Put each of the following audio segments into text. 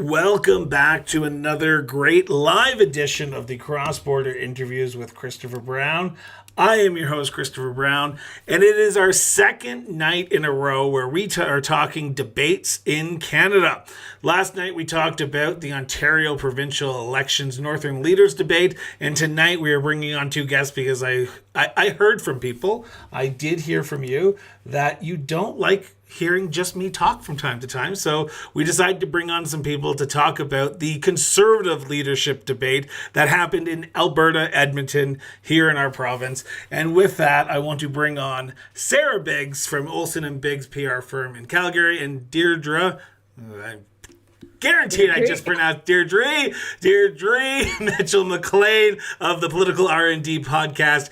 Welcome back to another great live edition of the Cross Border Interviews with Christopher Brown. I am your host, Christopher Brown, and it is our second night in a row where we are talking debates in Canada. Last night we talked about the Ontario provincial elections Northern Leaders debate, and tonight we are bringing on two guests because I heard from people, I did hear from you, that you don't like hearing just me talk from time to time. So we decided to bring on some people to talk about the conservative leadership debate that happened in Alberta, Edmonton, here in our province. And with that, I want to bring on Sarah Biggs from Olsen and Biggs PR firm in Calgary, and Deirdre, I'm guaranteed I just pronounced Deirdre Mitchell-McLean of the Political R&D podcast.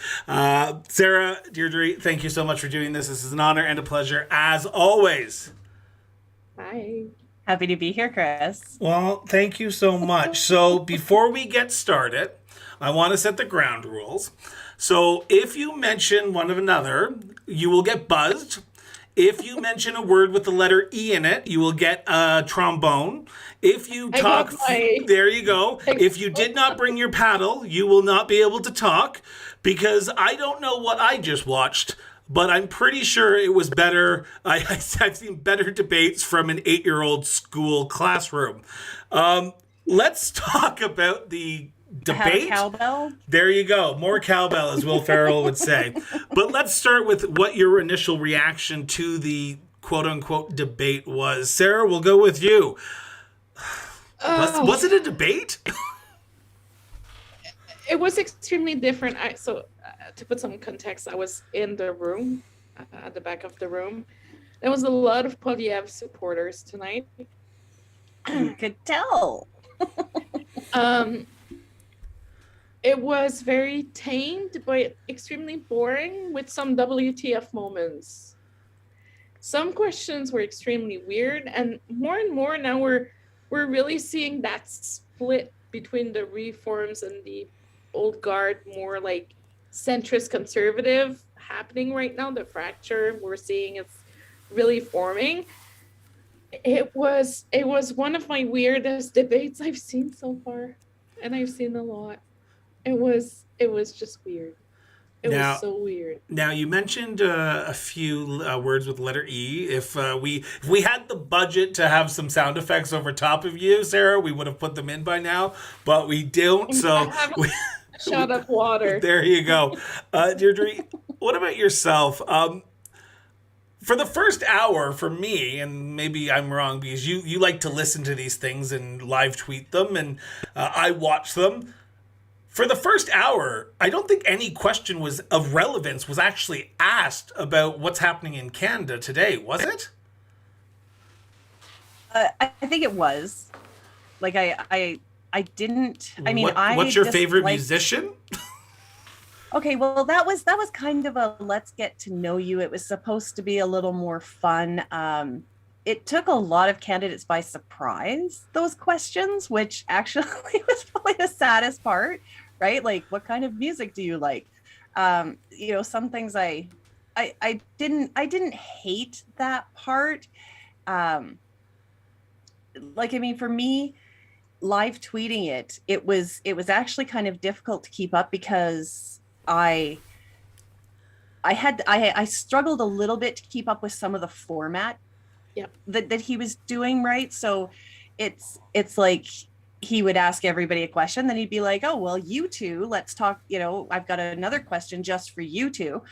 Sarah, Deirdre, thank you so much for doing this. This is an honor and a pleasure, as always. Hi. Happy to be here, Chris. Well, thank you so much. So before we get started, I want to set the ground rules. So if you mention one of another, you will get buzzed. If you mention a word with the letter E in it, you will get a trombone. If you talk, there you go. If you did not bring your paddle, you will not be able to talk, because I don't know what I just watched, but I'm pretty sure it was better. I've seen better debates from an 8-year-old school classroom. Let's talk about the debate. Cowbell? There you go. More cowbell, as Will Ferrell would say. But let's start with what your initial reaction to the quote-unquote debate was. Sarah, we'll go with you. Was it a debate? It was extremely different. To put some context, I was in the room, at the back of the room. There was a lot of Polyev supporters tonight. You could tell. It was very tamed, but extremely boring, with some WTF moments. Some questions were extremely weird, and more now we're really seeing that split between the reforms and the old guard, more like centrist conservative happening right now. The fracture we're seeing is really forming. It was one of my weirdest debates I've seen so far, and I've seen a lot. It was just weird. It was so weird. Now, you mentioned a few words with letter E. If we had the budget to have some sound effects over top of you, Sarah, we would have put them in by now, but we don't. So shot up water. There you go. Deirdre, what about yourself? For the first hour, for me, and maybe I'm wrong because you like to listen to these things and live tweet them, and I watch them. For the first hour, I don't think any question of relevance was actually asked about what's happening in Canada today, was it? I think it was. Like I didn't. I mean, what's your favorite musician? Okay, well, that was kind of a let's get to know you. It was supposed to be a little more fun. It took a lot of candidates by surprise, those questions, which actually was probably the saddest part, right? Like, what kind of music do you like? Some things I didn't hate that part. For me, live tweeting it was actually kind of difficult to keep up because I struggled a little bit to keep up with some of the format that he was doing, right? So it's like he would ask everybody a question, then he'd be like, oh, well, you two, let's talk, I've got another question just for you two.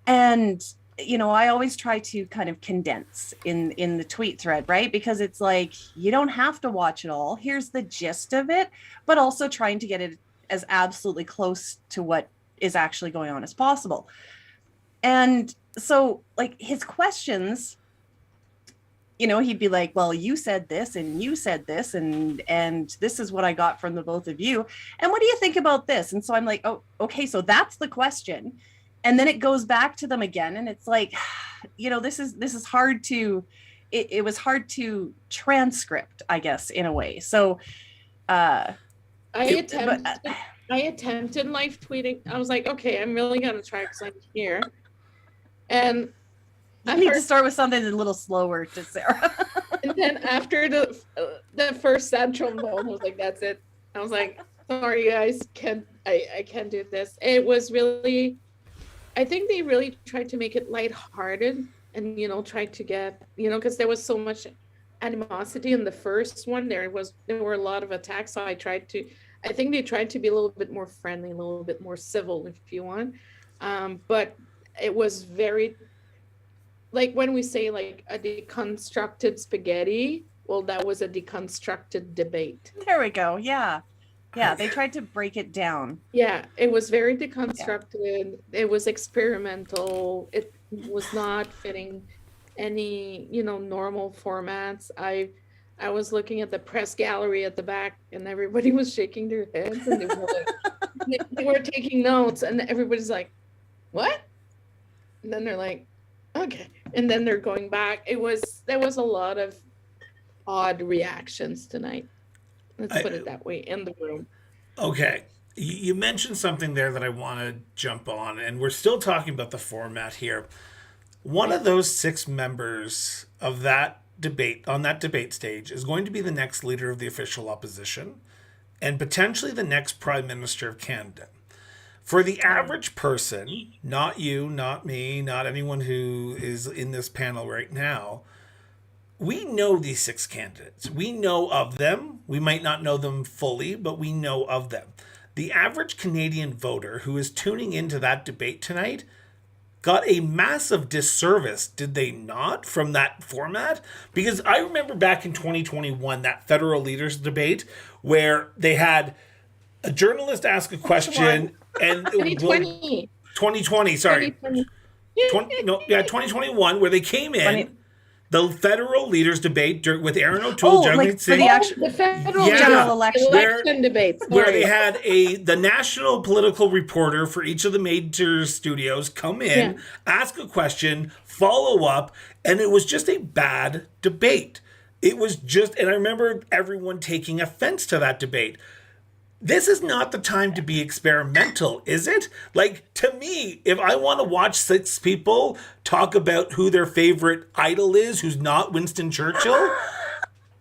And, I always try to kind of condense in the tweet thread, right? Because it's like, you don't have to watch it all. Here's the gist of it, but also trying to get it as absolutely close to what is actually going on as possible. And so, like, his questions, he'd be like, well, you said this and you said this and this is what I got from the both of you. And what do you think about this? And so I'm like, oh, okay, so that's the question. And then it goes back to them again. And it's like, this is hard to, it was hard to transcript, I guess, in a way. So I attempted live tweeting. I was like, okay, I'm really going to try because I'm here. And I need to start with something a little slower to Sarah. And then after the first sad trombone, I was like, that's it. I was like, sorry guys, I can't do this. It was really, I think they really tried to make it lighthearted and, tried to get, because there was so much animosity in the first one. There were a lot of attacks. So I think they tried to be a little bit more friendly, a little bit more civil, if you want. But it was very, like when we say like a deconstructed spaghetti, well, that was a deconstructed debate. There we go. Yeah. Yeah, they tried to break it down. Yeah, it was very deconstructed. Yeah. It was experimental. It was not fitting any, normal formats. I was looking at the press gallery at the back, and everybody was shaking their heads, and they were taking notes, and everybody's like, "What?" And then they're like, "Okay," and then they're going back. There was a lot of odd reactions tonight. Let's put it that way, in the room. Okay. You mentioned something there that I want to jump on, and we're still talking about the format here. One of those 6 members of that debate, on that debate stage, is going to be the next leader of the official opposition and potentially the next Prime Minister of Canada. For the average person, not you, not me, not anyone who is in this panel right now, we know these 6 candidates. We know of them. We might not know them fully, but we know of them. The average Canadian voter who is tuning into that debate tonight got a massive disservice, did they not, from that format? Because I remember back in 2021, that federal leaders debate, where they had a journalist ask a question, and 2020. 2020, sorry. 2021, where they came in. The federal leaders debate with Aaron O'Toole, like for the federal general election debates, where they had the national political reporter for each of the major studios come in, ask a question, follow up, and it was just a bad debate. It was just, and I remember everyone taking offense to that debate. This is not the time to be experimental, is it? Like, to me, if I want to watch 6 people talk about who their favorite idol is, who's not Winston Churchill,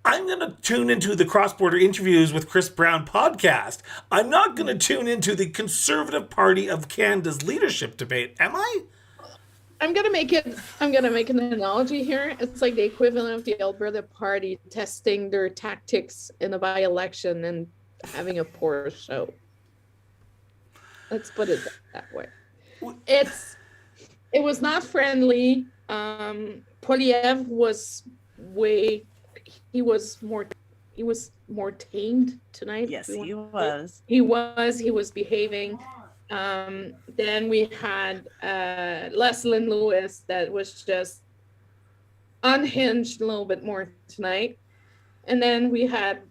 I'm going to tune into the Cross-Border Interviews with Chris Brown podcast. I'm not going to tune into the Conservative Party of Canada's leadership debate, am I? I'm gonna make an analogy here. It's like the equivalent of the Alberta Party testing their tactics in a by-election and having a poor show. Let's put it that way. It was not friendly. Poilievre was he was more tamed tonight. Yes, he was. He was behaving. Then we had Leslyn Lewis that was just unhinged a little bit more tonight. And then we had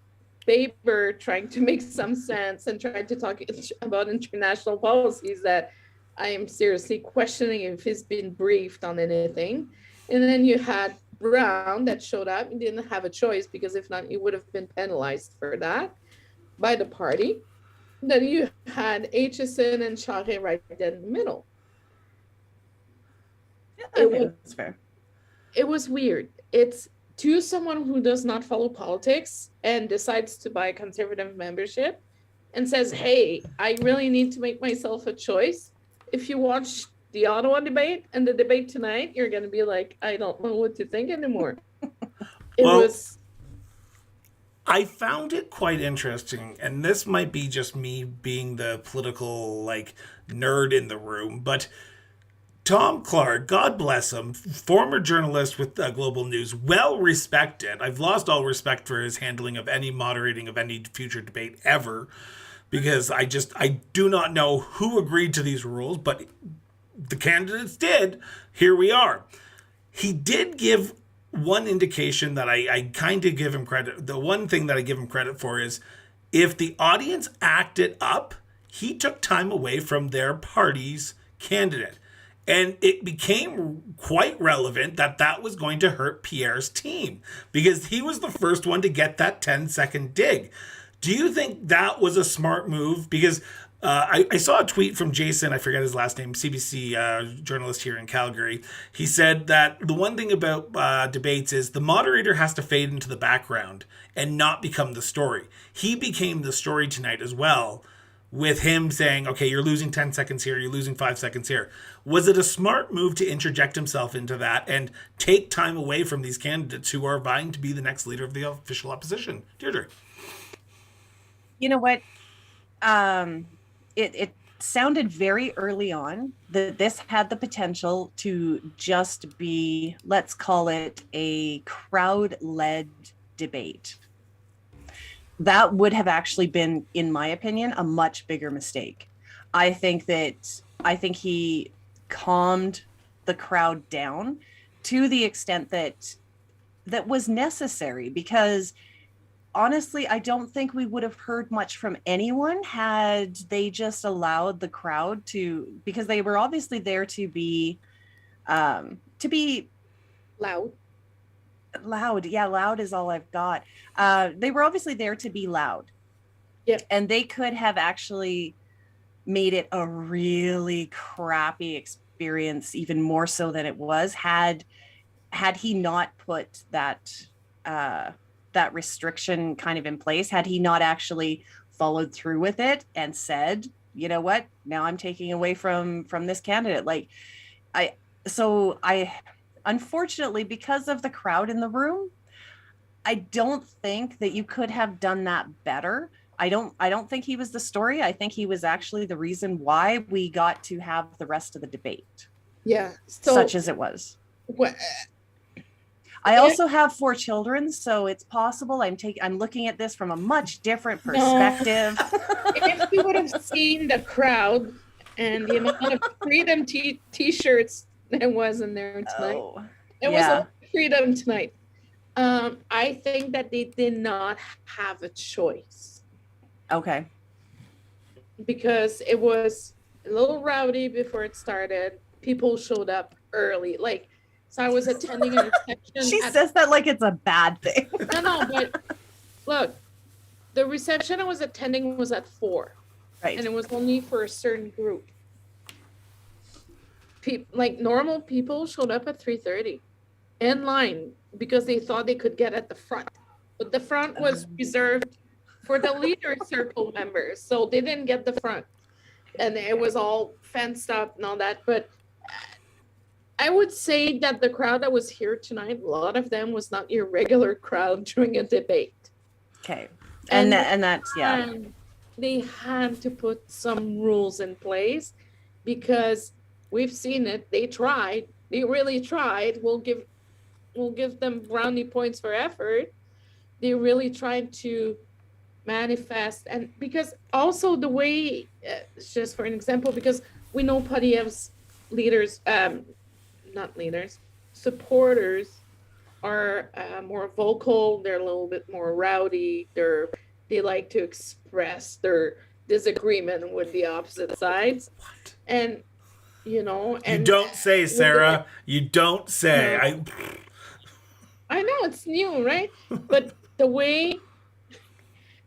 Baber trying to make some sense and trying to talk about international policies that I am seriously questioning if he's been briefed on anything. And then you had Brown that showed up and didn't have a choice, because if not, he would have been penalized for that by the party. Then you had Aitchison and Charest right in the middle. Yeah, that's fair. It was weird. It's to someone who does not follow politics and decides to buy Conservative membership and says, hey, I really need to make myself a choice. If you watch the Ottawa debate and the debate tonight, you're going to be like, I don't know what to think anymore. I found it quite interesting, and this might be just me being the political nerd in the room, but Tom Clark, God bless him, former journalist with Global News, well respected. I've lost all respect for his handling of any moderating of any future debate ever, because I do not know who agreed to these rules, but the candidates did. Here we are. He did give one indication that I kind of give him credit. The one thing that I give him credit for is if the audience acted up, he took time away from their party's candidate. And it became quite relevant that was going to hurt Pierre's team, because he was the first one to get that 10-second dig. Do you think that was a smart move? Because I saw a tweet from Jason, I forget his last name, CBC journalist here in Calgary. He said that the one thing about debates is the moderator has to fade into the background and not become the story. He became the story tonight as well, with him saying, okay, you're losing 10 seconds here, you're losing 5 seconds here. Was it a smart move to interject himself into that and take time away from these candidates who are vying to be the next leader of the official opposition? Deirdre. You know what? It sounded very early on that this had the potential to just be, let's call it a crowd-led debate. That would have actually been, in my opinion, a much bigger mistake. I think he calmed the crowd down to the extent that was necessary, because honestly, I don't think we would have heard much from anyone had they just allowed the crowd to, because they were obviously there to be Loud. Yeah, loud is all I've got. They were obviously there to be loud. Yeah. And they could have actually made it a really crappy experience, even more so than it was, had he not put that restriction kind of in place, had he not actually followed through with it and said, you know what, now I'm taking away from this candidate. Unfortunately, because of the crowd in the room, I don't think that you could have done that better. I don't think he was the story. I think he was actually the reason why we got to have the rest of the debate. Yeah. Such as it was. I also have 4 children, so it's possible I'm looking at this from a much different perspective. If you would have seen the crowd and the amount of freedom t-shirts there was in there tonight. Was a freedom tonight. I think that they did not have a choice. Okay. Because it was a little rowdy before it started. People showed up early. So I was attending a reception. She says that like it's a bad thing. No, but look, the reception I was attending was at 4. Right. And it was only for a certain group. Normal people showed up at 3:30 in line because they thought they could get at the front. But the front was reserved for the leader circle members. So they didn't get the front. And it was all fenced up and all that. But I would say that the crowd that was here tonight, a lot of them was not your regular crowd during a debate. Okay. And that's, yeah. And they had to put some rules in place because we've seen it. They tried. They really tried. We'll give them brownie points for effort. They really tried to manifest, and because also the way, just for an example, because we know Podiev's supporters are more vocal. They're a little bit more rowdy. They like to express their disagreement with the opposite sides. What? And you don't say, Sarah. You don't say. I know it's new, right? But the way,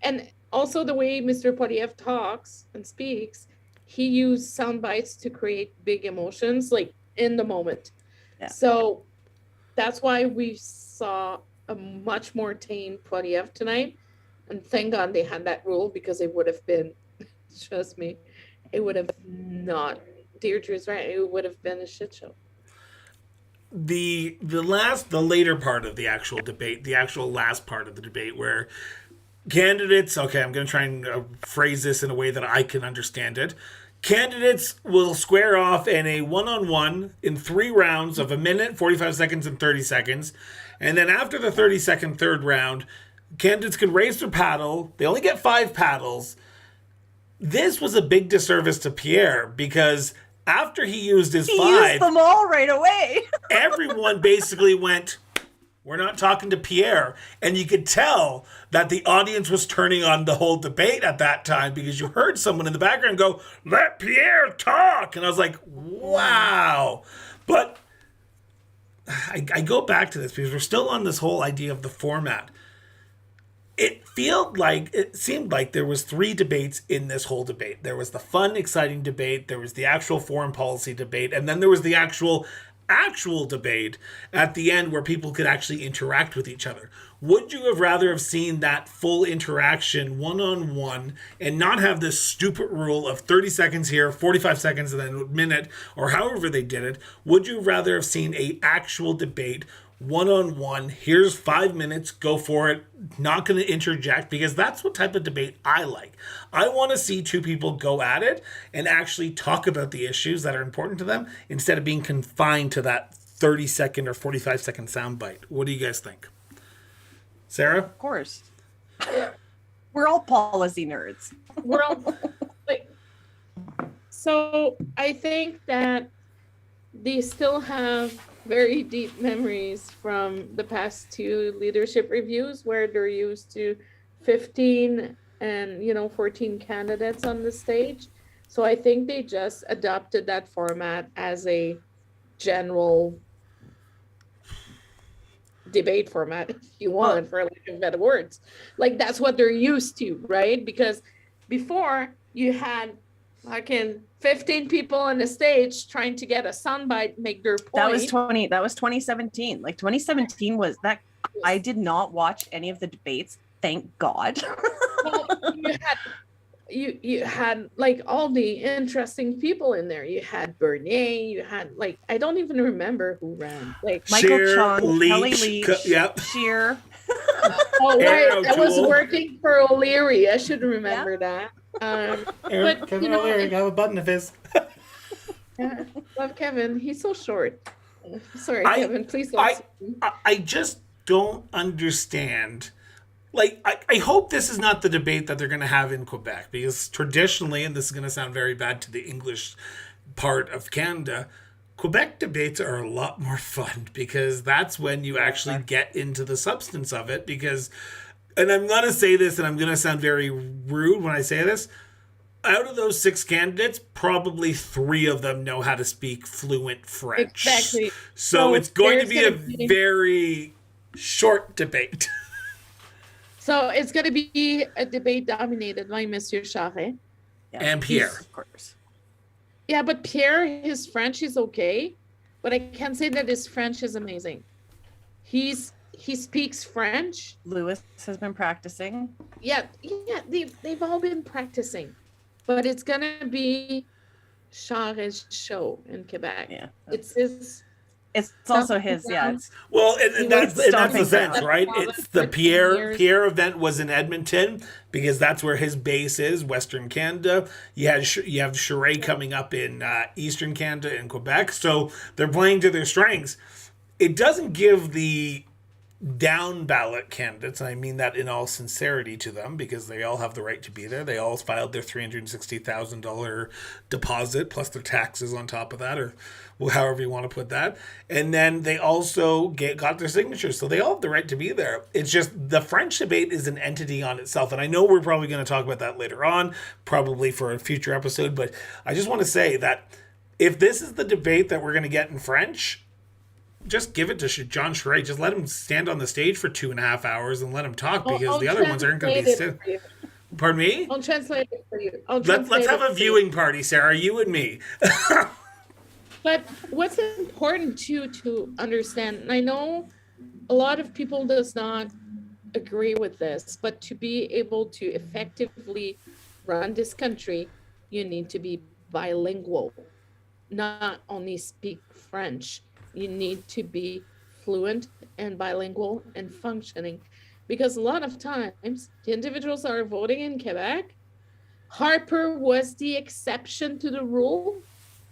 and also the way Mr. Podiev talks and speaks, he used sound bites to create big emotions, in the moment. Yeah. So that's why we saw a much more tame Podiev tonight. And thank God they had that rule, because it would have been, trust me, it would have not. Deirdre's right. It would have been a shit show. The later part of the actual debate, the actual last part of the debate, where candidates, okay, I'm going to try and phrase this in a way that I can understand it. Candidates will square off in a one-on-one in 3 rounds of 1 minute, 45 seconds, and 30 seconds. And then after the 30-second third round, candidates can raise their paddle. They only get 5 paddles. This was a big disservice to Pierre, because after he used his 5... He used them all right away. Everyone basically went, we're not talking to Pierre. And you could tell that the audience was turning on the whole debate at that time, because you heard someone in the background go, let Pierre talk. And I was like, wow. But I go back to this because we're still on this whole idea of the format. it seemed like there was three debates in this whole debate. There was the fun, exciting debate, there was the actual foreign policy debate, and then there was the actual debate at the end where people could actually interact with each other. Would you have rather have seen that full interaction one-on-one and not have this stupid rule of 30 seconds here, 45 seconds, and then a minute, or however they did it? Would you rather have seen a actual debate one-on-one? Here's 5 minutes, go for it, not going to interject, because that's what type of debate I like. I want to see two people go at it and actually talk about the issues that are important to them instead of being confined to that 30-second or 45-second soundbite. What do you guys think? Sarah? Of course. We're all policy nerds. We're all like, so I think that they still have very deep memories from the past two leadership reviews where they're used to 15 and 14 candidates on the stage. So I think they just adopted that format as a general debate format, if you want, for lack of better words. Like, that's what they're used to, right? Because before you had fucking 15 people on the stage trying to get a soundbite, make their point. That was 2017. Like 2017 was that. I did not watch any of the debates, thank God. Well, you had like all the interesting people in there. You had Bernier, you had like, I don't even remember who ran. Like Michael Scheer, Chung, Leach, Kelly Leach, yep. Scheer. Oh, right. I was working for O'Leary. I should remember that. But Kevin O'Leary, I have a button of his. Yeah, love Kevin. He's so short. Sorry, Kevin. Please don't. I just don't understand. Like, I hope this is not the debate that they're going to have in Quebec, because traditionally, and this is going to sound very bad to the English part of Canada, Quebec debates are a lot more fun, because that's when you actually get into the substance of it. Because, and I'm going to say this, and I'm going to sound very rude when I say this, out of those 6 candidates, probably 3 of them know how to speak fluent French. Exactly. So it's going to be a very short debate. So it's going to be a debate dominated by Monsieur Charest. Yeah, and Pierre. of course. Yeah, but Pierre, his French is okay, but I can't say that his French is amazing. He speaks French. Lewis has been practicing. Yeah, they've all been practicing, but it's gonna be Charest's show in Quebec. Yeah, it's his. It's also his, yeah. Well, and that's the sense, right? Down. It's the Pierre event was in Edmonton, because that's where his base is, Western Canada. You have Charest coming up in Eastern Canada and Quebec, so they're playing to their strengths. It doesn't give the down ballot candidates, and I mean that in all sincerity to them, because they all have the right to be there. They all filed their $360,000 deposit plus their taxes on top of that, or however you want to put that. And then they also got their signatures, so they all have the right to be there. It's just the French debate is an entity on itself, and I know we're probably going to talk about that later on, probably for a future episode, but I just want to say that if this is the debate that we're going to get in French, just give it to John Charest. Just let him stand on the stage for 2.5 hours and let him talk, because the other ones aren't going to be still. Pardon me? I'll translate it for you. Let's have a viewing party, Sarah, you and me. But what's important too to understand, and I know a lot of people does not agree with this, but to be able to effectively run this country, you need to be bilingual, not only speak French. You need to be fluent and bilingual and functioning, because a lot of times the individuals that are voting in Quebec, Harper was the exception to the rule.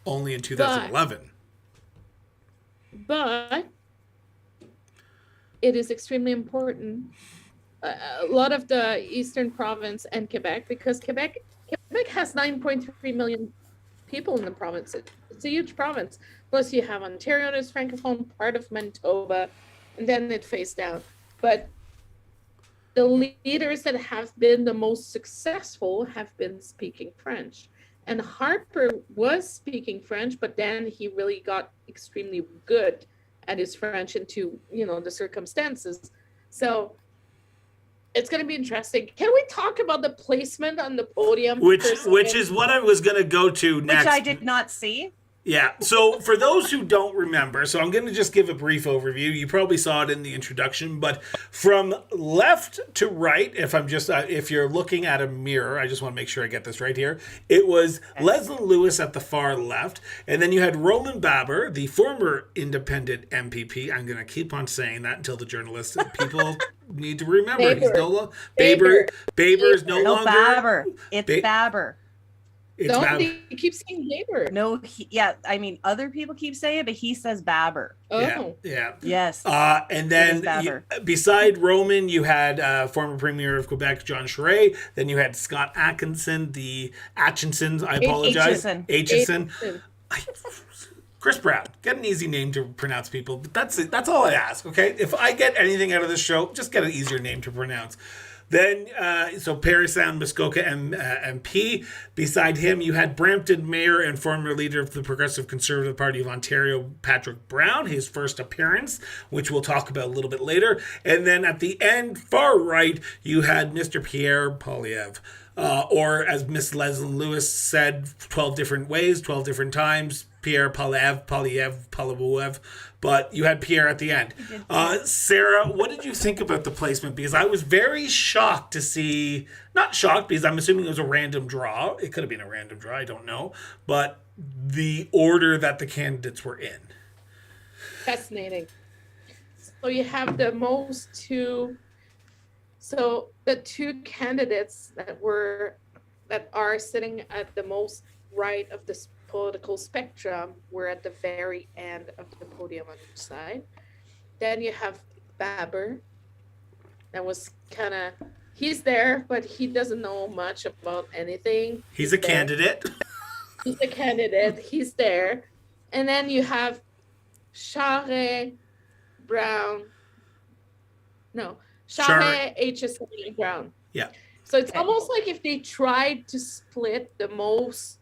Only in 2011. But it is extremely important. A lot of the Eastern province and Quebec, because Quebec has 9.3 million people in the province. It's a huge province. Plus you have Ontario, there's Francophone, part of Manitoba, and then it fades down. But the leaders that have been the most successful have been speaking French. And Harper was speaking French, but then he really got extremely good at his French into, the circumstances. So It's going to be interesting. Can we talk about the placement on the podium? Which is what I was going to go to next. Which I did not see. Yeah. So for those who don't remember, so I'm going to just give a brief overview. You probably saw it in the introduction, but from left to right, if you're looking at a mirror, I just want to make sure I get this right here. It was Leslie Lewis at the far left, and then you had Roman Baber, the former independent MPP. I'm going to keep on saying that until the journalists people need to remember. Baber. He's no Baber's no longer. Baber. It's Baber. You keep saying Baber. No, I mean, other people keep saying it, but he says Baber. Oh. Yeah. Yes. And then beside Roman, you had former Premier of Quebec, John Charest. Then you had Scott Atkinson, the Atchinson. I apologize. Atchison. Chris Brown. Get an easy name to pronounce, people. But that's it. That's all I ask, okay? If I get anything out of this show, just get an easier name to pronounce. Then, so Parry Sound Muskoka MP. Beside him, you had Brampton Mayor and former leader of the Progressive Conservative Party of Ontario, Patrick Brown, his first appearance, which we'll talk about a little bit later. And then at the end, far right, you had Mr. Pierre Poilievre. Or as Miss Leslie Lewis said 12 different ways, 12 different times, Pierre Poilievre. But you had Pierre at the end. Sarah, what did you think about the placement? Because I was very shocked to see, not shocked because I'm assuming it was a random draw. It could have been a random draw, I don't know. But the order that the candidates were in. Fascinating. So you have the two candidates that are sitting at the most right of this political spectrum were at the very end of the podium on each side. Then you have Baber. That was he's there, but he doesn't know much about anything. He's a candidate. He's a candidate. He's there. And then you have Charest, Brown. No, Charest, Aitchison, and Brown. Yeah. So it's almost like if they tried to split the most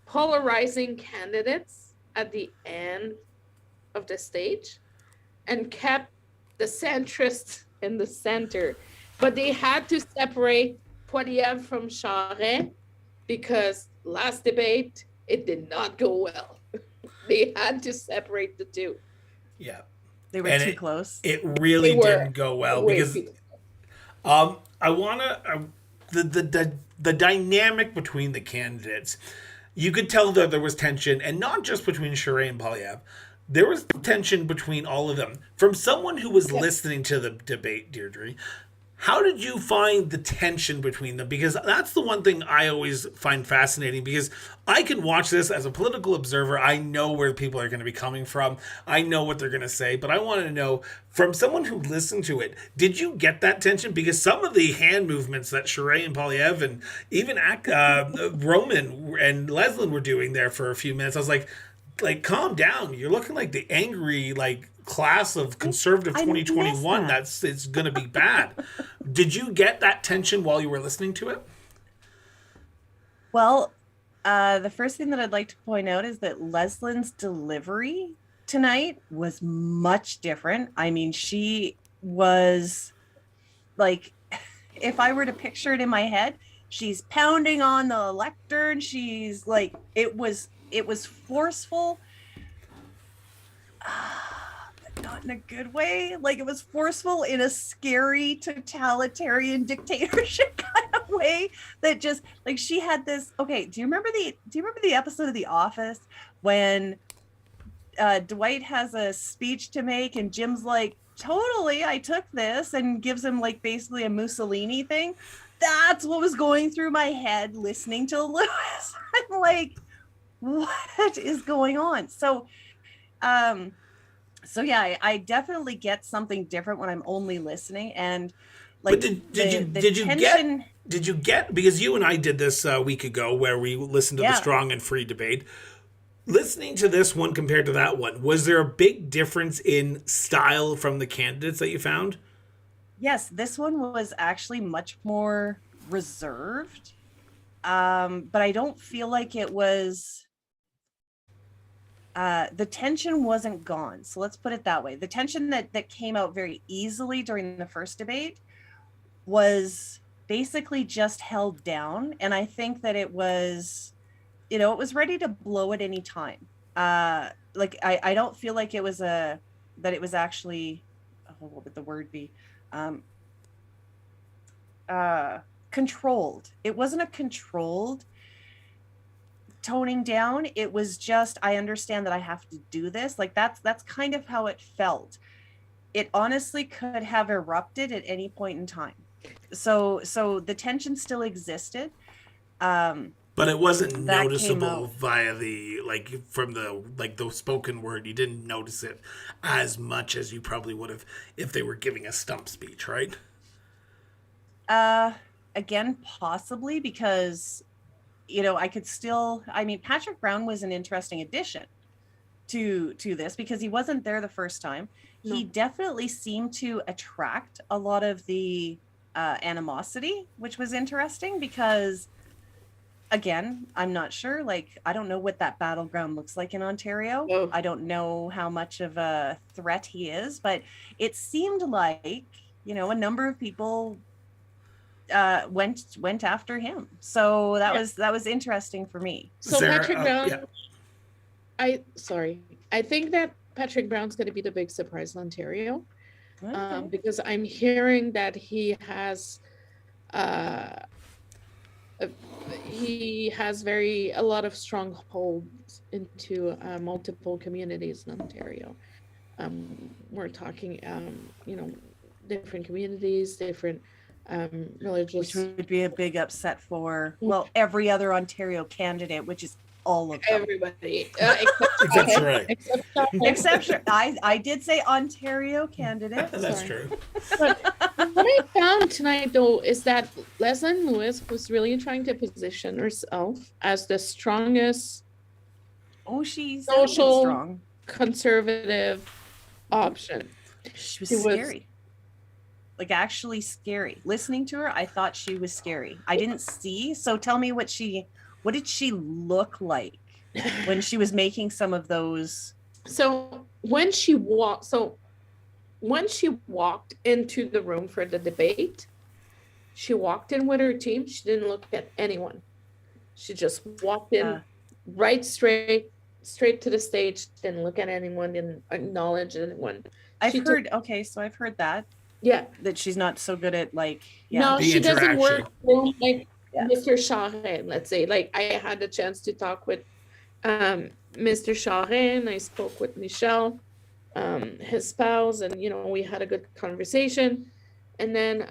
polarizing candidates at the end of the stage and kept the centrists in the center. But they had to separate Poilievre from Charest because last debate, it did not go well. They had to separate the two. Yeah. They were too close. It really didn't go well because I want to the dynamic between the candidates. You could tell that there was tension, and not just between Charest and Poilievre. There was tension between all of them. From someone who was listening to the debate, Deirdre, how did you find the tension between them? Because that's the one thing I always find fascinating, because I can watch this as a political observer. I know where people are going to be coming from. I know what they're going to say, but I want to know from someone who listened to it, did you get that tension? Because some of the hand movements that Charest and Poilievre and even Roman and Leslie were doing there for a few minutes, I was like, calm down. You're looking like the angry, class of conservative 2021 it's going to be bad. Did you get that tension while you were listening to it? Well, the first thing that I'd like to point out is that Leslie's delivery tonight was much different. I mean, she was if I were to picture it in my head, she's pounding on the lectern. She's it was forceful. Not in a good way. It was forceful in a scary totalitarian dictatorship kind of way that just she had this. Okay, do you remember the episode of The Office when Dwight has a speech to make and Jim's like, totally, I took this, and gives him basically a Mussolini thing? That's what was going through my head listening to Lewis. I'm like, what is going on? So yeah, I definitely get something different when I'm only listening. And but did you get, because you and I did this a week ago where we listened to the strong and free debate. Listening to this one compared to that one, was there a big difference in style from the candidates that you found? Yes, this one was actually much more reserved. But I don't feel like it was. The tension wasn't gone. So let's put it that way. The tension that came out very easily during the first debate was basically just held down. And I think that it was, it was ready to blow at any time. Like I don't feel like it was that it was actually, what would the word be? Controlled. It wasn't a controlled toning down. It was just, I understand that I have to do this. Like that's kind of how it felt. It honestly could have erupted at any point in time. So the tension still existed. But it wasn't that came noticeable out. via the, like, from the, like, the spoken word. You didn't notice it as much as you probably would have if they were giving a stump speech, right? Again, possibly, because I could still, I mean, Patrick Brown was an interesting addition to this, because he wasn't there the first time. No. He definitely seemed to attract a lot of the animosity, which was interesting, because again, I'm not sure, like, I don't know what that battleground looks like in Ontario. Oh. I don't know how much of a threat he is, but it seemed like, a number of people went after him. So that was interesting for me. So Sarah, Patrick Brown, yeah. I think that Patrick Brown's going to be the big surprise in Ontario, Okay. because I'm hearing that he has a lot of strongholds into multiple communities in Ontario. We're talking, different communities, different religious. Which would be a big upset for, well, every other Ontario candidate, which is all of them. Everybody, Except Shrek. except I did say Ontario candidate. That's Sorry. true. But what I found tonight, though, is that Leslie Lewis was really trying to position herself as the strongest Oh, she's Social- strong. conservative option. She was She was- scary. Like, actually scary. Listening to her, I thought she was scary. I didn't see. So tell me what did she look like when she was making some of those? So when she walked into the room for the debate, she walked in with her team. She didn't look at anyone. She just walked in right straight to the stage, didn't look at anyone, didn't acknowledge anyone. I've heard that. Yeah. That she's not so good at, like, No, The she doesn't work interaction. like Yeah. Mr. Charest, let's say. Like, I had the chance to talk with Mr. Charest, and I spoke with Michelle, his spouse, and we had a good conversation. And then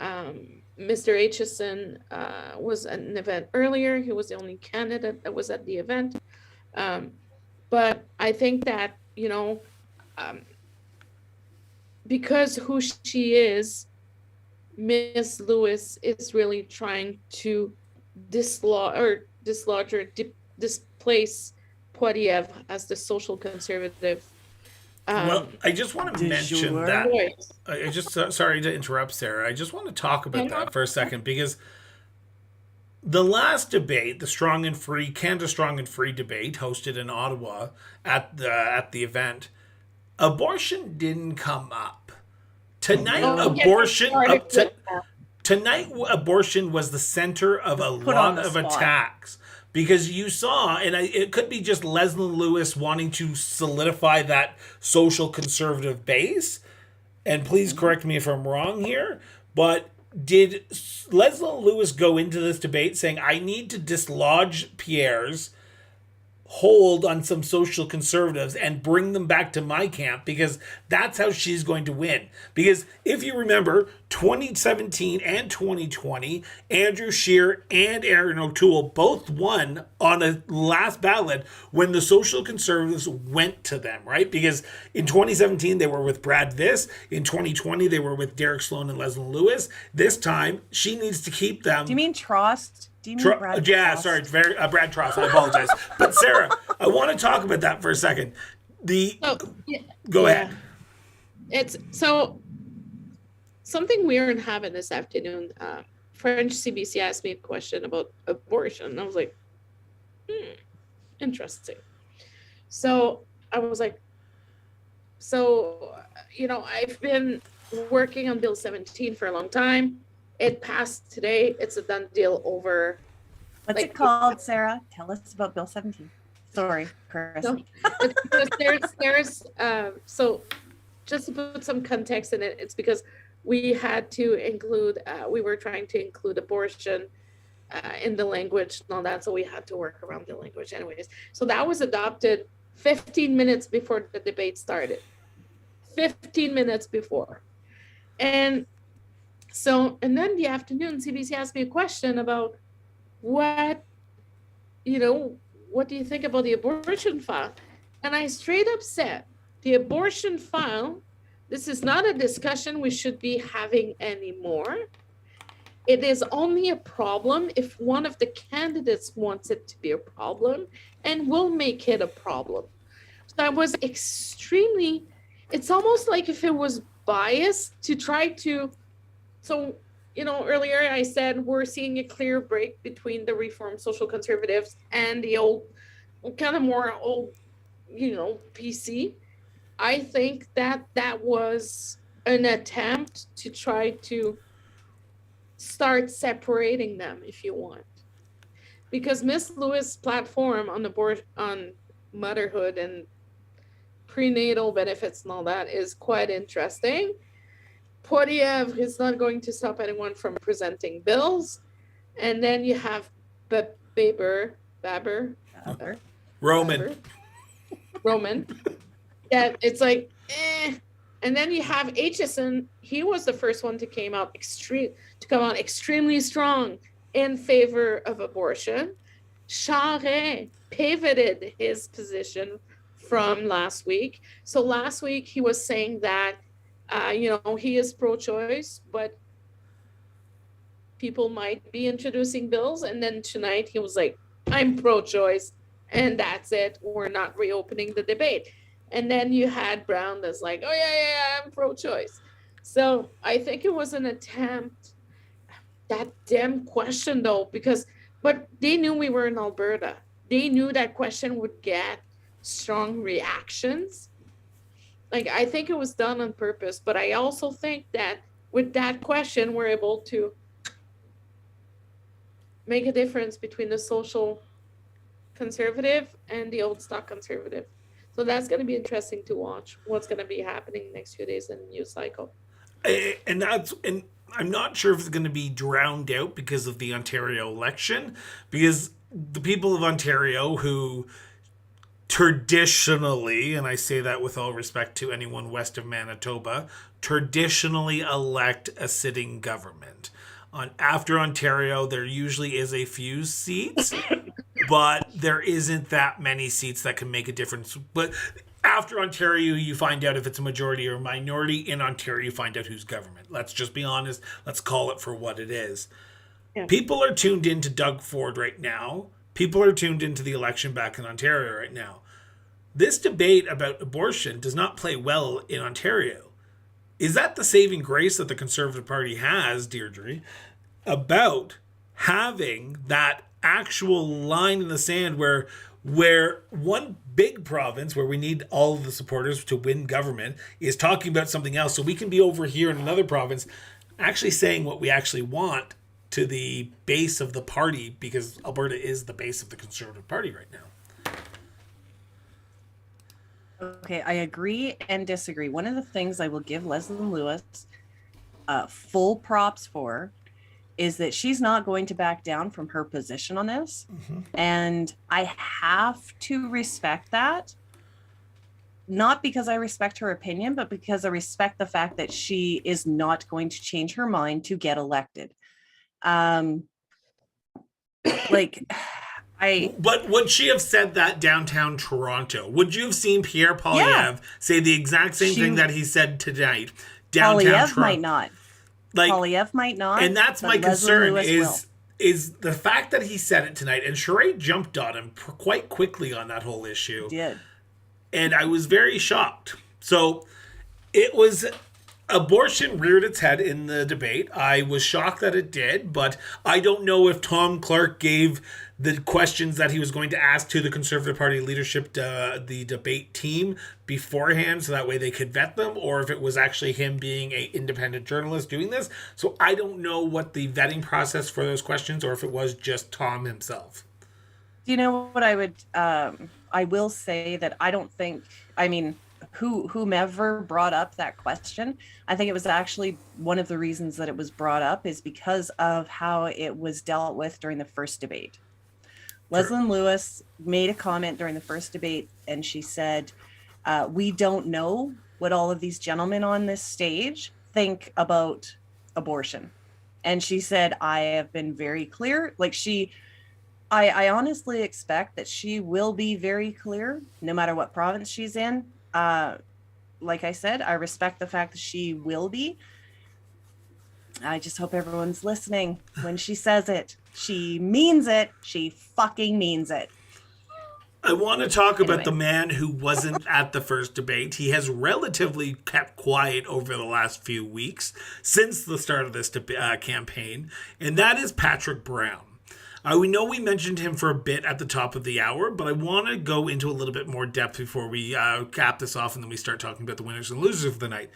Mr. Aitchison was at an event earlier. He was the only candidate that was at the event. But I think that, because who she is, Miss Lewis is really trying to dislodge or displace Poilievre as the social conservative. Well, I just want to Du mention jour. that. voice. I just sorry to interrupt, Sarah. I just want to talk about that for a second, because the last debate, the Strong and Free Canada Strong and Free debate, hosted in Ottawa at the event, abortion didn't come up. Tonight, abortion was the center of a Put on lot the of spot. attacks. Because you saw, and it could be just Leslie Lewis wanting to solidify that social conservative base. And please correct me if I'm wrong here, but did Leslie Lewis go into this debate saying, I need to dislodge Pierre's hold on some social conservatives and bring them back to my camp, because that's how she's going to win? Because if you remember, 2017 and 2020, Andrew Scheer and Aaron O'Toole both won on a last ballot when the social conservatives went to them, right? Because in 2017, they were with Brad Viss. In 2020, they were with Derek Sloan and Leslie Lewis. This time, she needs to keep them. Do you mean Trost? Do you mean Brad Yeah, Trost? sorry, Brad Trost. I apologize. But Sarah, I want to talk about that for a second. Go ahead. It's so something weird happened this afternoon. French CBC asked me a question about abortion, and I was like, interesting. So I was like, I've been working on Bill 17 for a long time. It passed today. It's a done deal over. What's it called, Sarah? Tell us about Bill 17. Sorry, Chris. No, it's because there's so just to put some context in it, it's because we had to include, we were trying to include abortion in the language and all that, so we had to work around the language anyways. So that was adopted 15 minutes before the debate started. 15 minutes before. And so, and then the afternoon, CBC asked me a question about what do you think about the abortion file? And I straight up said, the abortion file, this is not a discussion we should be having anymore. It is only a problem if one of the candidates wants it to be a problem, and will make it a problem. So I was extremely, it's almost like if it was biased to try to, so, earlier I said we're seeing a clear break between the Reformed Social Conservatives and the old, kind of more old, PC. I think that was an attempt to try to start separating them, if you want. Because Miss Lewis' platform on the board on motherhood and prenatal benefits and all that is quite interesting. Poilievre is not going to stop anyone from presenting bills. And then you have Baber. Roman. Yeah, it's like, eh. And then you have Aitchison. He was the first one to come out extremely strong in favor of abortion. Charest pivoted his position from last week. So last week he was saying that he is pro-choice, but people might be introducing bills. And then tonight he was like, I'm pro-choice, and that's it. We're not reopening the debate. And then you had Brown that's like, oh yeah, I'm pro-choice. So I think it was an attempt, that damn question though, but they knew we were in Alberta. They knew that question would get strong reactions. Like, I think it was done on purpose, but I also think that with that question, we're able to make a difference between the social conservative and the old stock conservative. So that's going to be interesting to watch what's going to be happening next few days in the news cycle. And I'm not sure if it's going to be drowned out because of the Ontario election, because the people of Ontario who traditionally, and I say that with all respect to anyone west of Manitoba, traditionally elect a sitting government. After Ontario, there usually is a few seats, but there isn't that many seats that can make a difference. But after Ontario, you find out if it's a majority or a minority. In Ontario, you find out who's government. Let's just be honest. Let's call it for what it is. Yeah. People are tuned into Doug Ford right now. People are tuned into the election back in Ontario right now. This debate about abortion does not play well in Ontario. Is that the saving grace that the Conservative Party has, Deirdre, about having that actual line in the sand where one big province where we need all of the supporters to win government is talking about something else, so we can be over here in another province actually saying what we actually want to the base of the party, because Alberta is the base of the Conservative Party right now. Okay, I agree and disagree. One of the things I will give Leslie Lewis full props for is that she's not going to back down from her position on this. Mm-hmm. And I have to respect that. Not because I respect her opinion, but because I respect the fact that she is not going to change her mind to get elected. But would she have said that downtown Toronto? Would you have seen Pierre Poilievre say the exact same thing that he said tonight downtown Toronto? Might not. Poilievre might not. And that's my concern is the fact that he said it tonight. And Charest jumped on him quite quickly on that whole issue. He did. And I was very shocked. So it was... Abortion reared its head in the debate. I was shocked that it did, but I don't know if Tom Clark gave the questions that he was going to ask to the Conservative Party leadership, the debate team beforehand, so that way they could vet them, or if it was actually him being an independent journalist doing this. So I don't know what the vetting process for those questions, or if it was just Tom himself. Do you know what I would, I will say that I don't think, I mean, whomever brought up that question, I think it was actually one of the reasons that it was brought up is because of how it was dealt with during the first debate. Leslyn Lewis made a comment during the first debate, and she said, we don't know what all of these gentlemen on this stage think about abortion. And she said, I have been very clear. Like I honestly expect that she will be very clear no matter what province she's in. Like I said, I respect the fact that she will be. I just hope everyone's listening when she says it. She means it. She fucking means it. I want to talk about the man who wasn't at the first debate. He has relatively kept quiet over the last few weeks since the start of this campaign, and that is Patrick Brown. We know we mentioned him for a bit at the top of the hour, but I want to go into a little bit more depth before we cap this off and then we start talking about the winners and losers of the night.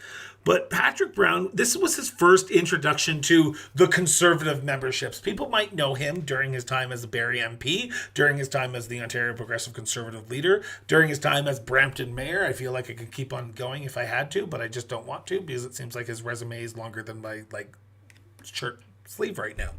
But Patrick Brown, this was his first introduction to the Conservative memberships. People might know him during his time as the Barrie MP, during his time as the Ontario Progressive Conservative leader, during his time as Brampton mayor. I feel like I could keep on going if I had to, but I just don't want to because it seems like his resume is longer than my shirt sleeve right now.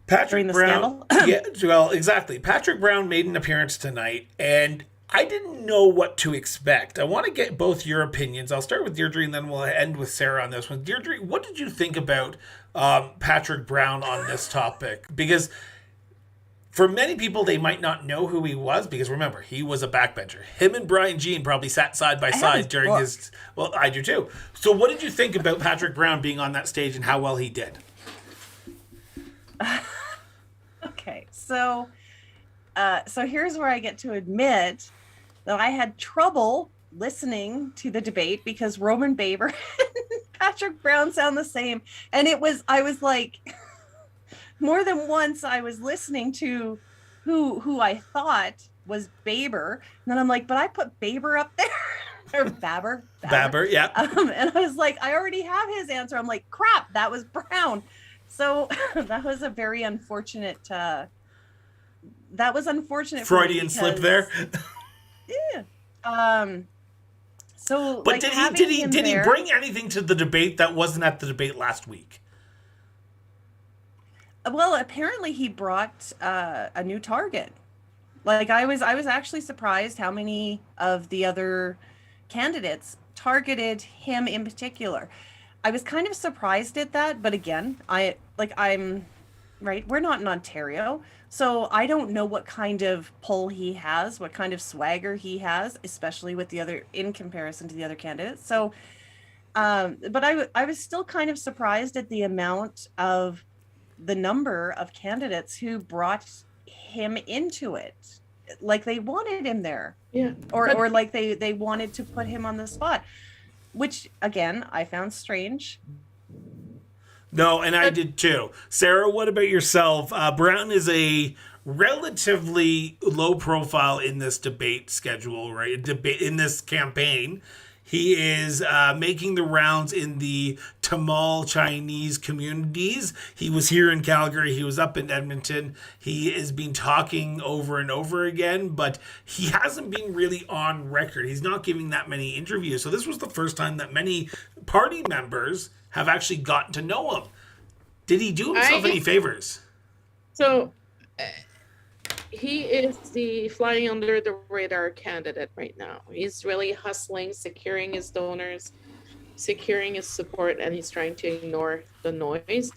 Patrick Brown, yeah, well, exactly. Patrick Brown made an appearance tonight, and I didn't know what to expect. I want to get both your opinions. I'll start with Deirdre, and then we'll end with Sarah on this one. Deirdre, what did you think about Patrick Brown on this topic? Because for many people, they might not know who he was, because remember, he was a backbencher. Him and Brian Jean probably sat side by side during his... Well, I do too. So what did you think about Patrick Brown being on that stage and how well he did? Okay, so here's where I get to admit that I had trouble listening to the debate because Roman Baber and Patrick Brown sound the same, and I was like, more than once I was listening to who I thought was Baber, and then I'm like, but I put Baber up there. Or Baber, yeah. And I was like, I already have his answer. I'm like, crap, that was Brown. So that was a very unfortunate. Freudian slip there. Yeah. So, but did he bring anything to the debate that wasn't at the debate last week? Well, apparently he brought a new target. Like I was actually surprised how many of the other candidates targeted him in particular. I was kind of surprised at that, but again, I'm right. We're not in Ontario, so I don't know what kind of pull he has, what kind of swagger he has, especially with the other, in comparison to the other candidates. So, but I was still kind of surprised at the number of candidates who brought him into it, like they wanted him there, yeah, or like they wanted to put him on the spot. Which, again, I found strange. No, and I did too. Sarah, what about yourself? Brown is a relatively low profile in this debate schedule, right? In this campaign. He is making the rounds in the Tamil Chinese communities. He was here in Calgary. He was up in Edmonton. He has been talking over and over again, but he hasn't been really on record. He's not giving that many interviews. So this was the first time that many party members have actually gotten to know him. Did he do himself any favors? So he is the flying under the radar candidate right now. He's really hustling, securing his donors, securing his support, and he's trying to ignore the noise.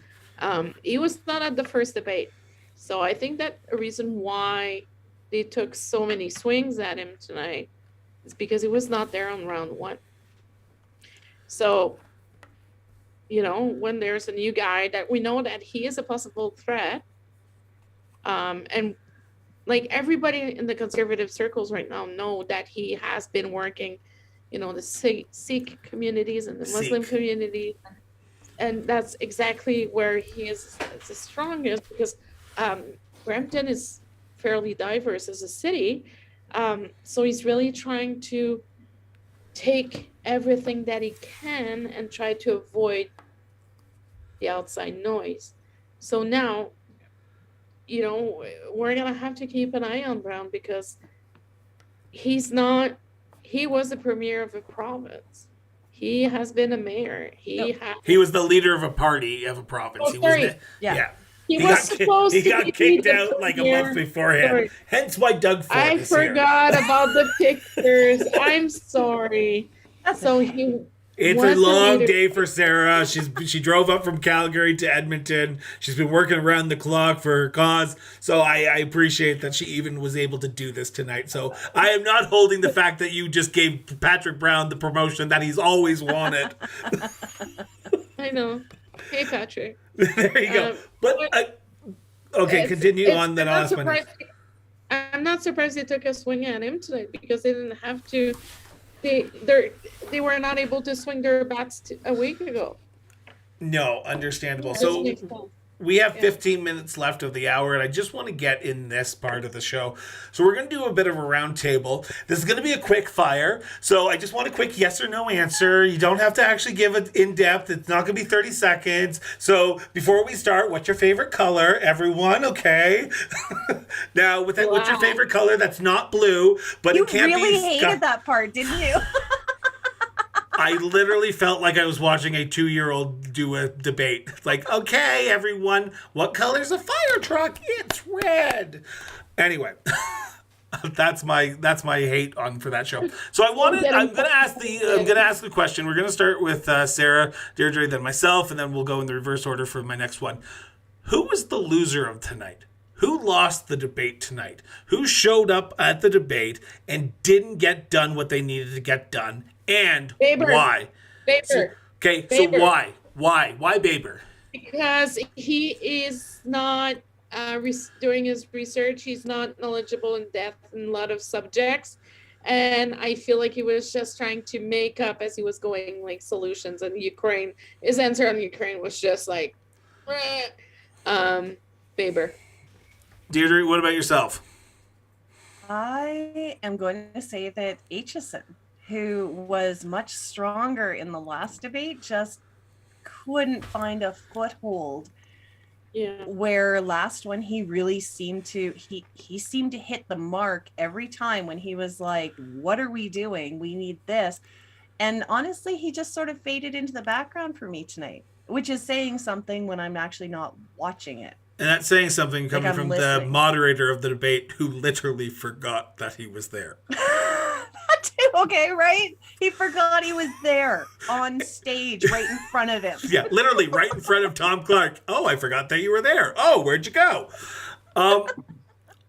He was not at the first debate. So I think that a reason why they took so many swings at him tonight is because he was not there on round one. So, when there's a new guy that we know that he is a possible threat, and like everybody in the conservative circles right now know that he has been working, the Sikh communities and the Muslim community. And that's exactly where he is the strongest, because Brampton is fairly diverse as a city. So he's really trying to take everything that he can and try to avoid the outside noise. So now, we're going to have to keep an eye on Brown because he was the premier of a province. He has been a mayor. He was the leader of a party of a province. Oh, sorry. Yeah. He got kicked out like a month beforehand. Sorry. Hence why Doug Ford I is here. forgot about the pictures. I'm sorry. So it's a long day for Sarah. She drove up from Calgary to Edmonton. She's been working around the clock for her cause. So I appreciate that she even was able to do this tonight. So I am not holding the fact that you just gave Patrick Brown the promotion that he's always wanted. I know. Hey, Patrick. There you go. Continue on. Then I'll ask my next. I'm not surprised they took a swing at him tonight because they didn't have to. They were not able to swing their bats a week ago. No, understandable. So we have 15 minutes left of the hour, and I just want to get in this part of the show. So we're going to do a bit of a round table. This is going to be a quick fire. So I just want a quick yes or no answer. You don't have to actually give it in depth. It's not going to be 30 seconds. So before we start, what's your favorite color? Everyone, okay? Now, what's your favorite color that's not blue, but it can't be... You really hated that part, didn't you? I literally felt like I was watching a 2-year-old do a debate. Like, okay, everyone, what color's a fire truck? It's red. Anyway, that's my hate for that show. So I'm gonna ask the question. We're gonna start with Sarah, Deirdre, then myself, and then we'll go in the reverse order for my next one. Who was the loser of tonight? Who lost the debate tonight? Who showed up at the debate and didn't get done what they needed to get done? And why? Baber. So why? Why Baber? Because he is not doing his research. He's not knowledgeable in depth in a lot of subjects. And I feel like he was just trying to make up as he was going, like, solutions. And his answer on Ukraine was just like, Baber. Deirdre, what about yourself? I am going to say that Aitchison, who was much stronger in the last debate, just couldn't find a foothold. Yeah. Where last one he really seemed to he seemed to hit the mark every time when he was like, what are we doing? We need this. And honestly, he just sort of faded into the background for me tonight, which is saying something when I'm actually not watching it. And that's saying something coming from listening. The moderator of the debate who literally forgot that he was there. That too, okay, right? He forgot he was there on stage right in front of him. Yeah, literally right in front of Tom Clark. Oh, I forgot that you were there. Oh, where'd you go?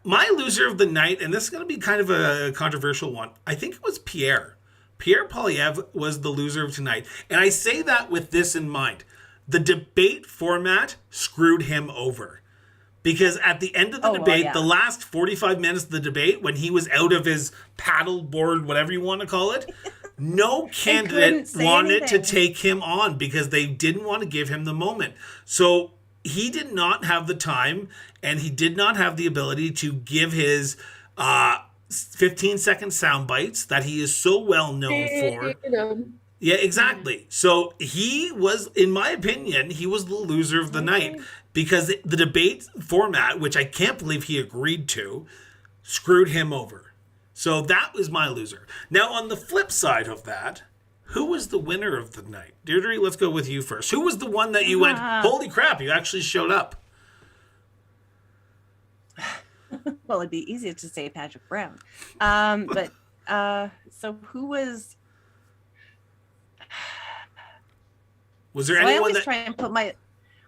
My loser of the night, and this is going to be kind of a controversial one, I think it was Pierre. Pierre Poilievre was the loser of tonight. And I say that with this in mind. The debate format screwed him over. Because at the end of the debate, the last 45 minutes of the debate, when he was out of his paddle board, whatever you want to call it, no candidate wanted to take him on because they didn't want to give him the moment. So he did not have the time and he did not have the ability to give his 15-second sound bites that he is so well known for. Yeah, exactly. So he was, in my opinion, he was the loser of the night because the debate format, which I can't believe he agreed to, screwed him over. So that was my loser. Now, on the flip side of that, who was the winner of the night? Deirdre, let's go with you first. Who was the one that you went, holy crap, you actually showed up? Well, it'd be easier to say Patrick Brown. So who was... Was there anyone that... try and put my...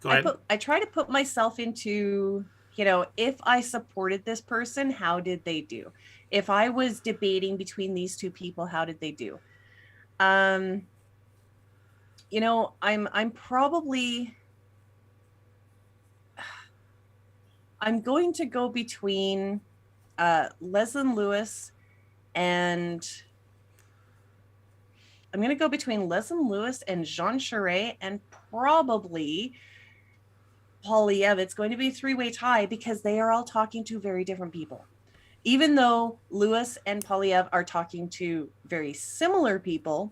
I try to put myself into, if I supported this person, how did they do? If I was debating between these two people, how did they do? I'm probably... I'm going to go between Leslyn Lewis and... I'm going to go between Leslyn Lewis and Jean Charest, and probably Polyev, it's going to be a three-way tie because they are all talking to very different people. Even though Lewis and Polyev are talking to very similar people,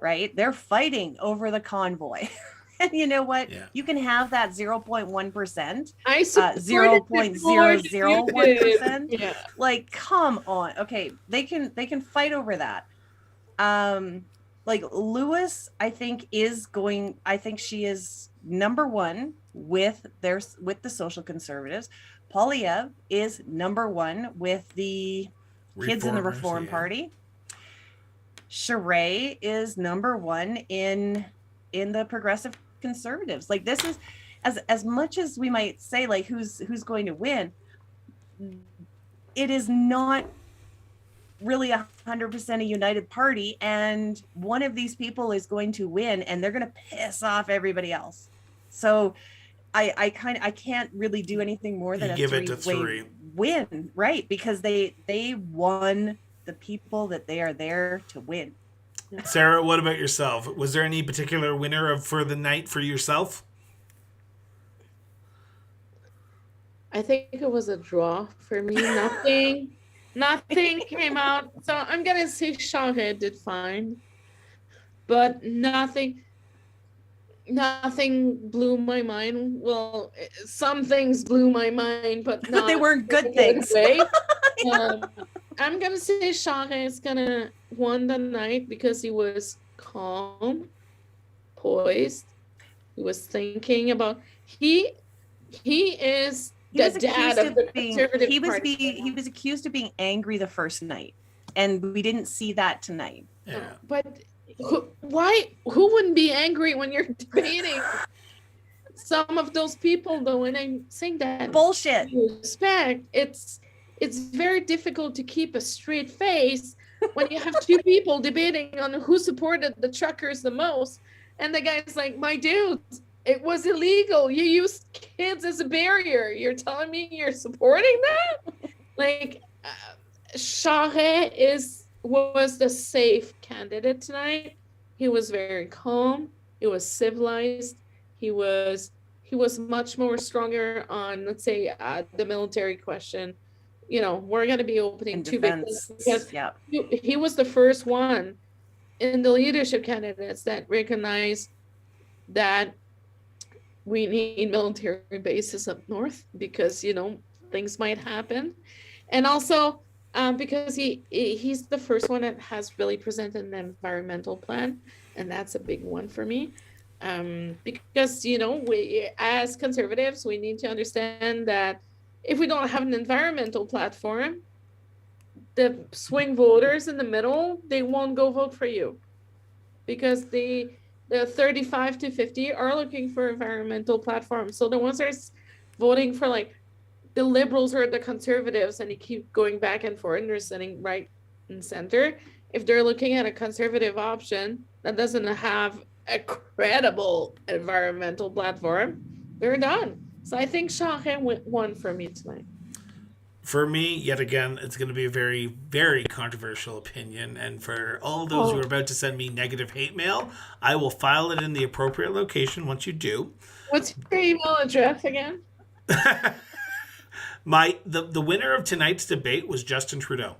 right? They're fighting over the convoy. And you know what? Yeah. You can have that 0.1%, I supported 0.001%. Yeah. Like, come on. Okay, they can fight over that. Like Lewis, I think she is number one with the social conservatives. Polyev is number one with the kids in the Reform Party. Charest is number one in the progressive conservatives. Like, this is as much as we might say like who's going to win, it is not really 100% a united party, and one of these people is going to win and they're going to piss off everybody else. So I can't really do anything more than give it to three win, right? Because they won the people that they are there to win. Sarah, what about yourself? Was there any particular winner for the night for yourself? I think it was a draw for me. Nothing came out. So I'm gonna say Charest did fine, but nothing blew my mind. Well, some things blew my mind, but not they weren't good things. I'm gonna say Charest is gonna win the night because he was calm, poised. He was thinking about he is the dad of the conservative party. He was accused of being angry the first night, and we didn't see that tonight. Yeah. But who wouldn't be angry when you're debating some of those people, though? And I'm saying that bullshit. Respect. It's very difficult to keep a straight face when you have two people debating on who supported the truckers the most, and the guy's like, "My dude, it was illegal. You used kids as a barrier. You're telling me you're supporting that?" Like, Charest was the safe candidate tonight. He was very calm. He was civilized. He was much more stronger on, let's say, the military question. You know, we're going to be opening two because he was the first one in the leadership candidates that recognized that we need military bases up north because, you know, things might happen. And also because he's the first one that has really presented an environmental plan. And that's a big one for me. Because, you know, we as conservatives, we need to understand that if we don't have an environmental platform, the swing voters in the middle, they won't go vote for you because the 35 to 50 are looking for environmental platforms. So the ones that are voting for like the liberals or the conservatives, and you keep going back and forth and they're sitting right and center. If they're looking at a conservative option that doesn't have a credible environmental platform, they're done. So I think Charest won for me tonight. For me, yet again, it's going to be a very, very controversial opinion. And for all those who are about to send me negative hate mail, I will file it in the appropriate location once you do. What's your email address again? The winner of tonight's debate was Justin Trudeau.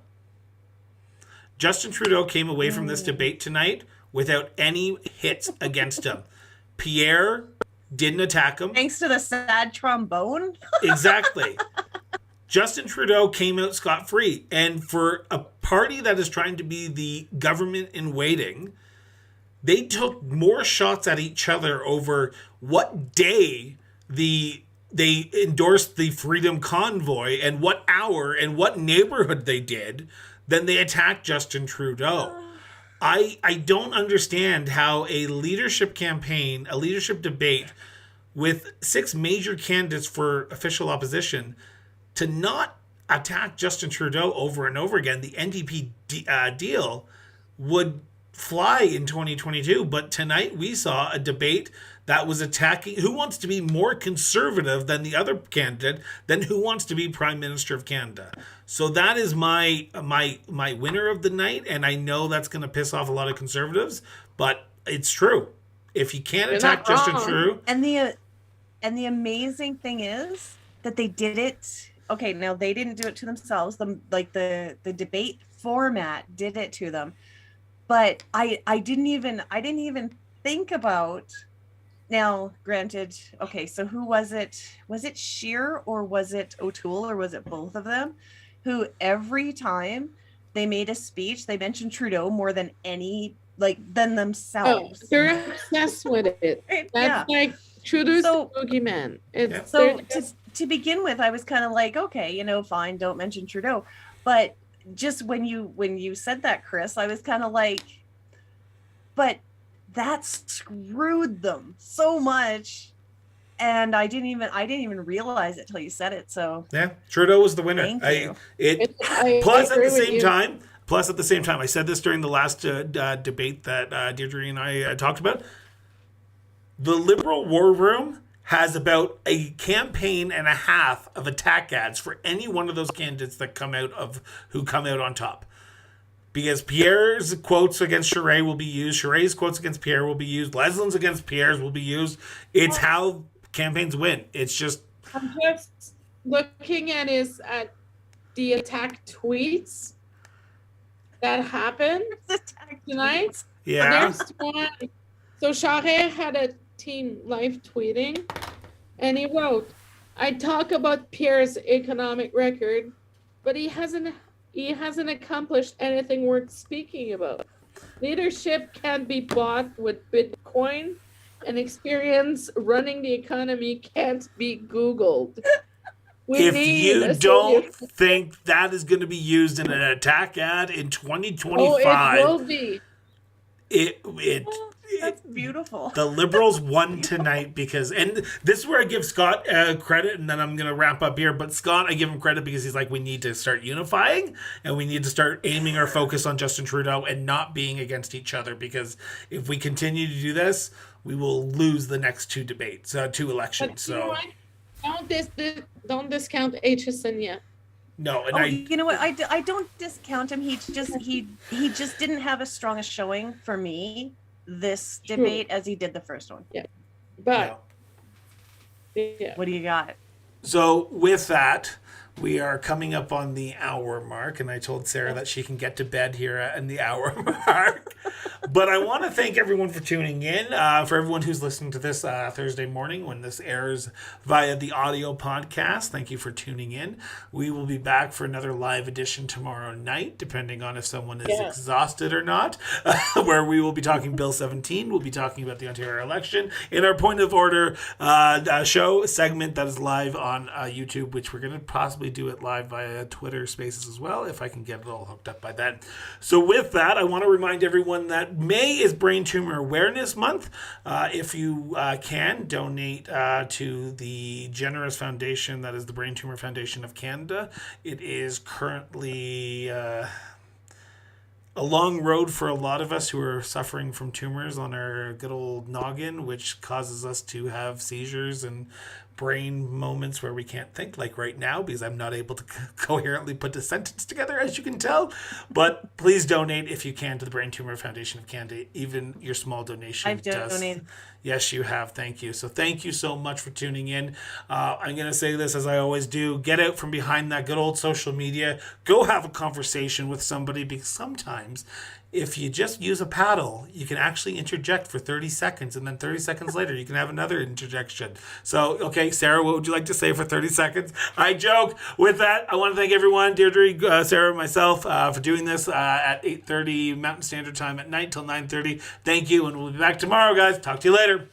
Justin Trudeau came away from this debate tonight without any hits against him. Pierre didn't attack him. Thanks to the sad trombone. Exactly. Justin Trudeau came out scot-free. And for a party that is trying to be the government in waiting, they took more shots at each other over what day they endorsed the Freedom Convoy and what hour and what neighborhood they did than they attacked Justin Trudeau. I don't understand how a leadership campaign, a leadership debate with 6 major candidates for official opposition to not attack Justin Trudeau over and over again. The NDP deal would fly in 2022, but tonight we saw a debate that was attacking who wants to be more conservative than the other candidate, than who wants to be Prime Minister of Canada. So that is my winner of the night, and I know that's going to piss off a lot of conservatives, but it's true. If you can't attack Justin Trudeau, and And the amazing thing is that they did it. Okay, now they didn't do it to themselves. The debate format did it to them. But I didn't even think about. Now, granted, okay, so who was it? Was it Scheer or was it O'Toole or was it both of them? Who every time they made a speech, they mentioned Trudeau more than than themselves. Oh, they're obsessed with it. That's like Trudeau's the boogeyman. So to begin with, I was kind of like, okay, fine, don't mention Trudeau. But just when you said that, Chris, I was kind of like, but that screwed them so much, and I didn't even realize it till you said it. So yeah, Trudeau was the winner. Thank you. Plus at the same time, I said this during the last debate that Deirdre and I talked about. The Liberal War Room has about a campaign and a half of attack ads for any one of those candidates that come out on top. Because Pierre's quotes against Charest will be used. Charest's quotes against Pierre will be used. Leslin's against Pierre's will be used. It's how campaigns win. It's just... I'm just looking at the attack tweets that happened tonight. Yeah. There's one. So Charest had a team live tweeting, and he wrote, "I talk about Pierre's economic record, but he hasn't accomplished anything worth speaking about. Leadership can't be bought with Bitcoin, and experience running the economy can't be Googled." If you don't think that is going to be used in an attack ad in 2025, it will be. That's beautiful. The Liberals won tonight because, and this is where I give Scott credit, and then I'm going to wrap up here. But Scott, I give him credit because he's like, we need to start unifying, and we need to start aiming our focus on Justin Trudeau and not being against each other. Because if we continue to do this, we will lose the next two elections. So don't discount HSN yet. No, and you know what? I don't discount him. He just didn't have as strong a showing for me this debate as he did the first one. Yeah, but what do you got? So with that, we are coming up on the hour mark, and I told Sarah that she can get to bed here in the hour mark. But I want to thank everyone for tuning in. For everyone who's listening to this Thursday morning when this airs via the audio podcast, thank you for tuning in. We will be back for another live edition tomorrow night, depending on if someone is exhausted or not, where we will be talking Bill 17. We'll be talking about the Ontario election in our Point of Order show segment that is live on YouTube, which we're going to possibly do it live via Twitter Spaces as well, if I can get it all hooked up by then. So with that, I want to remind everyone that May is Brain Tumor Awareness Month. If you can, donate to the generous foundation that is the Brain Tumor Foundation of Canada. It is currently a long road for a lot of us who are suffering from tumors on our good old noggin, which causes us to have seizures and brain moments where we can't think, like right now, because I'm not able to coherently put a sentence together, as you can tell. But please donate if you can to the Brain Tumor Foundation of Canada. Even your small donation I've donated. Yes, you have. Thank you. So thank you so much for tuning in. I'm going to say this as I always do. Get out from behind that good old social media. Go have a conversation with somebody, because sometimes if you just use a paddle, you can actually interject for 30 seconds, and then 30 seconds later, you can have another interjection. So, okay, Sarah, what would you like to say for 30 seconds? I joke. With that, I want to thank everyone, Deirdre, Sarah, myself, for doing this at 8:30 Mountain Standard Time at night till 9:30. Thank you, and we'll be back tomorrow, guys. Talk to you later.